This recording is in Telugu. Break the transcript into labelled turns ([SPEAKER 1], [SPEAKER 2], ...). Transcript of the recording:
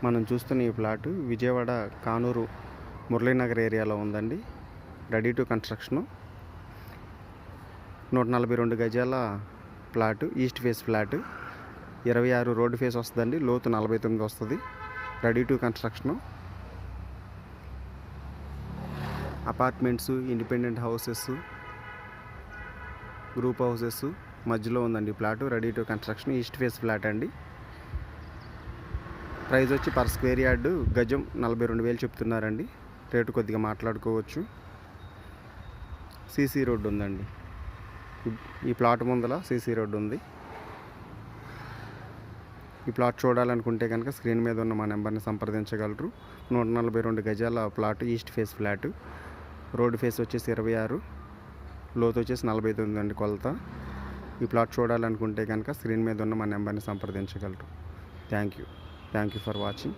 [SPEAKER 1] మనం చూస్తున్న ఈ ప్లాట్ విజయవాడ కానూరు మురళీనగర్ ఏరియాలో ఉందండి. Ready to construction. 142 గజాల plot, east face flat. 26 road face వస్తుందండి, లోతు 49 వస్తుంది. Ready to construction. Apartments, independent houses, group houses మధ్యలో ఉందండి plot. Ready to construction, east face flat అండి. ప్రైస్ వచ్చి పర్ స్క్వేర్ యార్డు గజం 42,000 చెప్తున్నారండి. రేటు కొద్దిగా మాట్లాడుకోవచ్చు. సీసీ రోడ్డు ఉందండి. ఈ ప్లాట్ ముందల సీసీ రోడ్డు ఉంది. ఈ ప్లాట్ చూడాలనుకుంటే కనుక స్క్రీన్ మీద ఉన్న మా నెంబర్ని సంప్రదించగలరు. 142 గజాల plot, east face flat. Road face వచ్చేసి 26, లోతు వచ్చేసి 49 అండి కొలత. ఈ ప్లాట్ చూడాలనుకుంటే కనుక స్క్రీన్ మీద ఉన్న మా నెంబర్ని సంప్రదించగలరు. Thank you for watching.